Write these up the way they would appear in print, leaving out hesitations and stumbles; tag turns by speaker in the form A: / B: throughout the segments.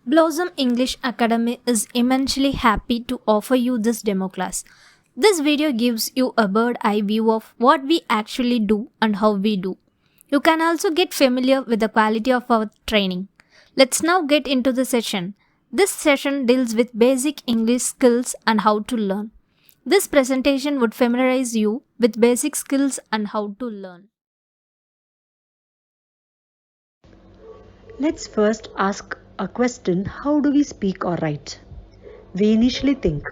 A: Blossom English Academy is immensely happy to offer you this demo class. This video gives you a bird eye view of what we actually do and how we do. You can also get familiar with the quality of our training. Let's now get into the session. This session deals with basic English skills and how to learn. This presentation would familiarize you with basic skills and how to learn.
B: Let's first ask a question: how do we speak or write? We initially think,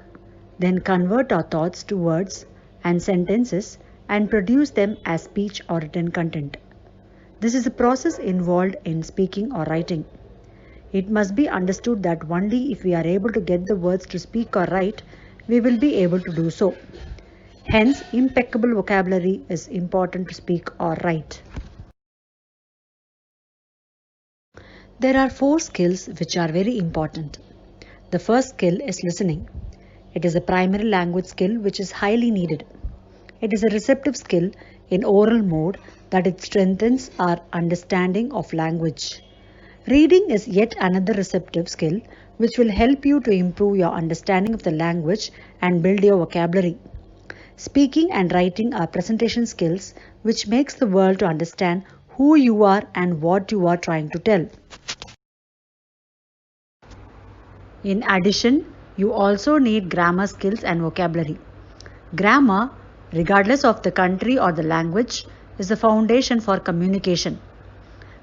B: then convert our thoughts to words and sentences and produce them as speech or written content. This is a process involved in speaking or writing. It must be understood that only if we are able to get the words to speak or write, we will be able to do so. Hence, impeccable vocabulary is important to speak or write. There are 4 skills which are very important. The first skill is listening. It is a primary language skill which is highly needed. It is a receptive skill in oral mode that it strengthens our understanding of language. Reading is yet another receptive skill which will help you to improve your understanding of the language and build your vocabulary. Speaking and writing are presentation skills which makes the world to understand who you are and what you are trying to tell. In addition, you also need grammar skills and vocabulary. Grammar, regardless of the country or the language, is the foundation for communication.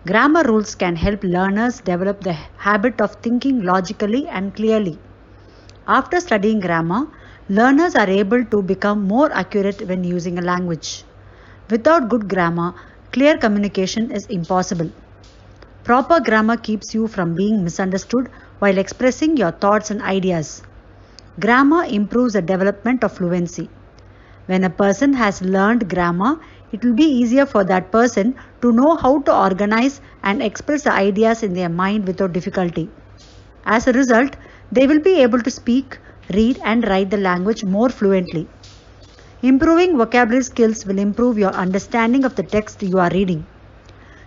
B: Grammar rules can help learners develop the habit of thinking logically and clearly. After studying grammar, learners are able to become more accurate when using a language. Without good grammar, clear communication is impossible. Proper grammar keeps you from being misunderstood while expressing your thoughts and ideas. Grammar improves the development of fluency. When a person has learned grammar, it will be easier for that person to know how to organize and express the ideas in their mind without difficulty. As a result, they will be able to speak, read, and write the language more fluently. Improving vocabulary skills will improve your understanding of the text you are reading.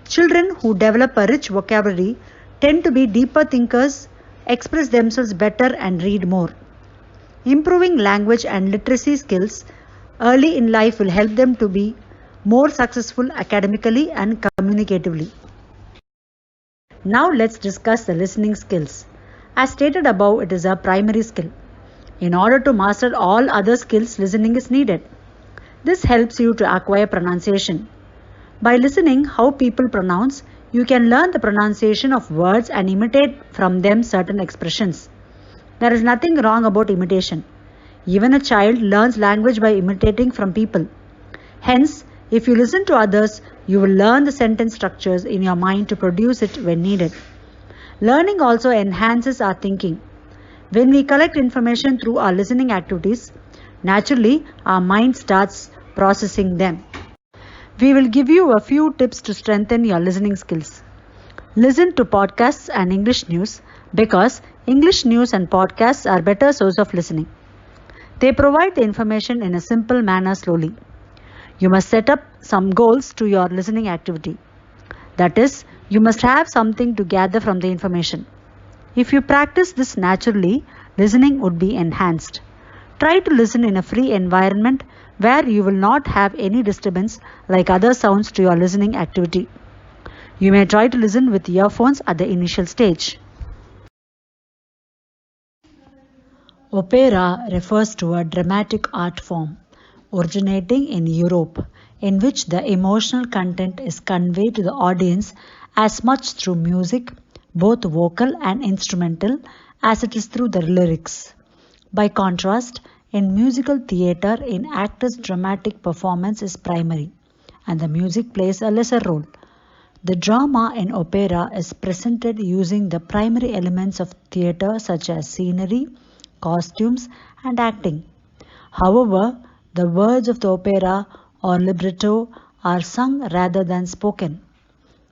B: Children who develop a rich vocabulary tend to be deeper thinkers, express themselves better, and read more. Improving language and literacy skills early in life will help them to be more successful academically and communicatively. Now let's discuss the listening skills. As stated above, it is a primary skill. In order to master all other skills, listening is needed. This helps you to acquire pronunciation. By listening how people pronounce, you can learn the pronunciation of words and imitate from them certain expressions. There is nothing wrong about imitation. Even a child learns language by imitating from people. Hence, if you listen to others, you will learn the sentence structures in your mind to produce it when needed. Learning also enhances our thinking. When we collect information through our listening activities, naturally our mind starts processing them. We will give you a few tips to strengthen your listening skills. Listen to podcasts and English news because English news and podcasts are better source of listening. They provide the information in a simple manner slowly. You must set up some goals to your listening activity. That is, you must have something to gather from the information. If you practice this naturally, listening would be enhanced. Try to listen in a free environment where you will not have any disturbance like other sounds to your listening activity. You may try to listen with earphones at the initial stage. Opera refers to a dramatic art form originating in Europe, in which the emotional content is conveyed to the audience as much through music, both vocal and instrumental, as it is through the lyrics. By contrast, in musical theatre, an actor's dramatic performance is primary, and the music plays a lesser role. The drama in opera is presented using the primary elements of theatre such as scenery, costumes, and acting. However, the words of the opera or libretto are sung rather than spoken.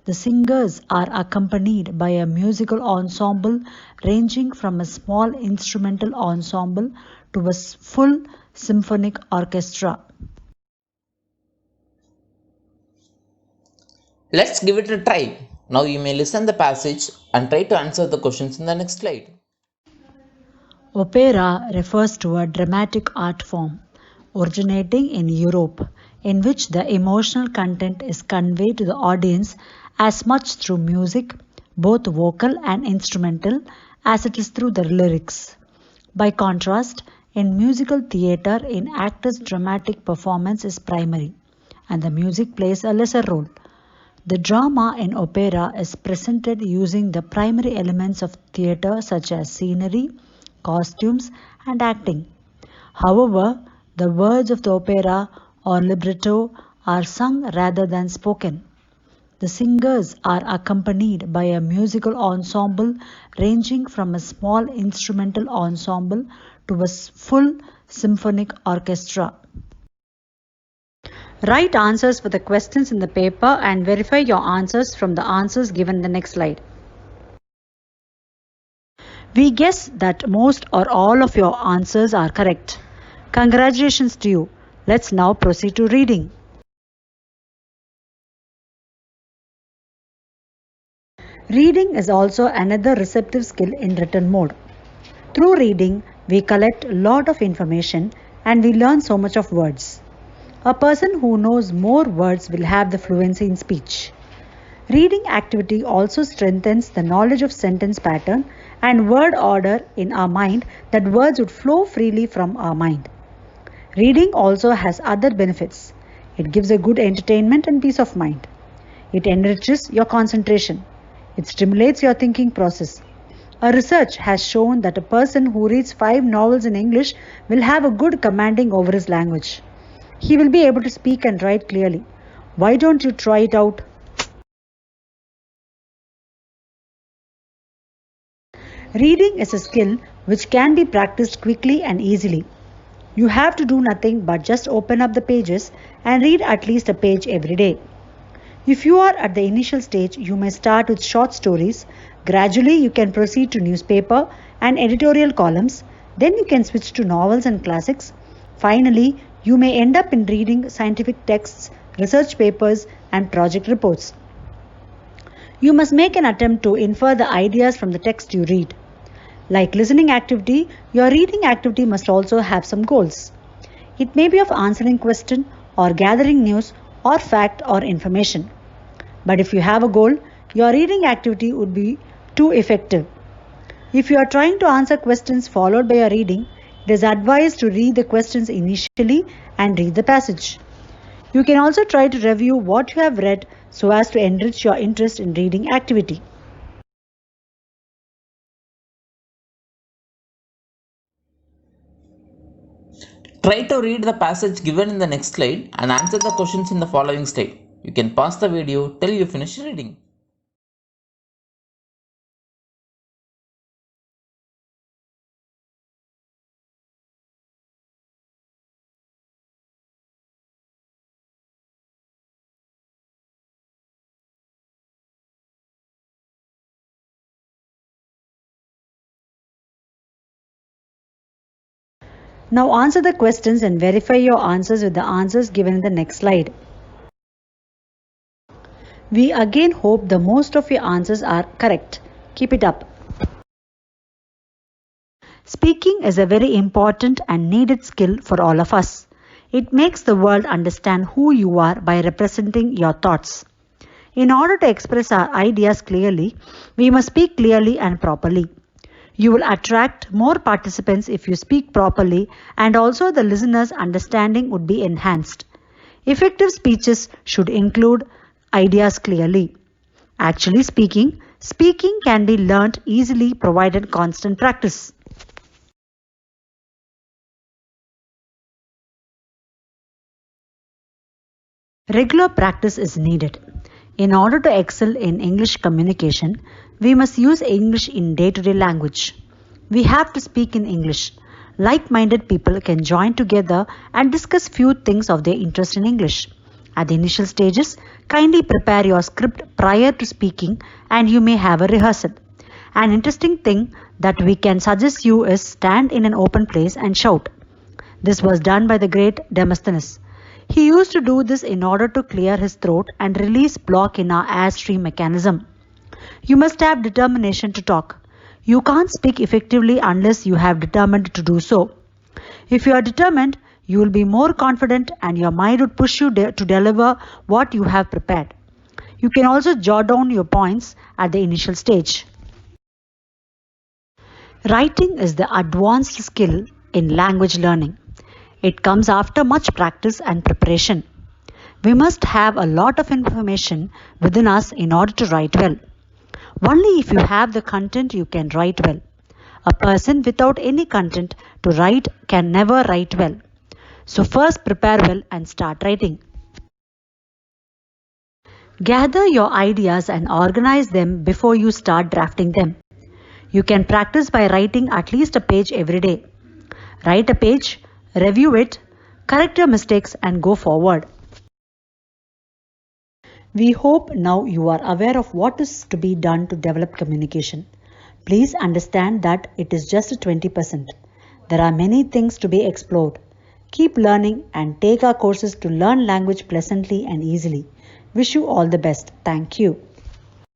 B: The singers are accompanied by a musical ensemble ranging from a small instrumental ensemble to a full symphonic orchestra.
C: Let's give it a try. Now you may listen the passage and try to answer the questions in the next slide.
B: Opera refers to a dramatic art form originating in Europe in which the emotional content is conveyed to the audience as much through music, both vocal and instrumental, as it is through the lyrics. By contrast, in musical theatre, an actor's dramatic performance is primary, and the music plays a lesser role. The drama in opera is presented using the primary elements of theatre such as scenery, costumes, and acting. However, the words of the opera or libretto are sung rather than spoken. The singers are accompanied by a musical ensemble ranging from a small instrumental ensemble to a full symphonic orchestra. Write answers for the questions in the paper and verify your answers from the answers given in the next slide. We guess that most or all of your answers are correct. Congratulations to you. Let's now proceed to reading. Reading is also another receptive skill in written mode. Through reading, we collect a lot of information and we learn so much of words. A person who knows more words will have the fluency in speech. Reading activity also strengthens the knowledge of sentence pattern and word order in our mind, that words would flow freely from our mind. Reading also has other benefits. It gives a good entertainment and peace of mind. It enriches your concentration. It stimulates your thinking process. A research has shown that a person who reads 5 novels in English will have a good commanding over his language. He will be able to speak and write clearly. Why don't you try it out? Reading is a skill which can be practiced quickly and easily. You have to do nothing but just open up the pages and read at least a page every day. If you are at the initial stage, you may start with short stories. Gradually, you can proceed to newspaper and editorial columns. Then you can switch to novels and classics. Finally, you may end up in reading scientific texts, research papers, and project reports. You must make an attempt to infer the ideas from the text you read. Like listening activity, your reading activity must also have some goals. It may be of answering question or gathering news or fact or information. But if you have a goal, your reading activity would be too effective. If you are trying to answer questions followed by your reading, it is advised to read the questions initially and read the passage. You can also try to review what you have read so as to enrich your interest in reading activity.
C: Try to read the passage given in the next slide and answer the questions in the following style. You can pause the video till you finish reading.
B: Now answer the questions and verify your answers with the answers given in the next slide. We again hope the most of your answers are correct. Keep it up. Speaking is a very important and needed skill for all of us. It makes the world understand who you are by representing your thoughts. In order to express our ideas clearly, we must speak clearly and properly. You will attract more participants if you speak properly, and also the listener's understanding would be enhanced. Effective speeches should include ideas clearly. Actually speaking can be learnt easily provided constant practice. Regular practice is needed. In order to excel in English communication, we must use English in day-to-day language. We have to speak in English. Like-minded people can join together and discuss few things of their interest in English. At the initial stages, kindly prepare your script prior to speaking and you may have a rehearsal. An interesting thing that we can suggest you is stand in an open place and shout. This was done by the great Demosthenes. He used to do this in order to clear his throat and release block in our airstream mechanism. You must have determination to talk. You can't speak effectively unless you have determined to do so. If you are determined, you will be more confident and your mind would push you to deliver what you have prepared. You can also jot down your points at the initial stage. Writing is the advanced skill in language learning. It comes after much practice and preparation. We must have a lot of information within us in order to write well. Only if you have the content you can write well. A person without any content to write can never write well. So first prepare well and start writing. Gather your ideas and organize them before you start drafting them. You can practice by writing at least a page every day. Write a page, review it, correct your mistakes and go forward. We hope now you are aware of what is to be done to develop communication. Please understand that it is just 20%. There are many things to be explored. Keep learning and take our courses to learn language pleasantly and easily. Wish you all the best. Thank you.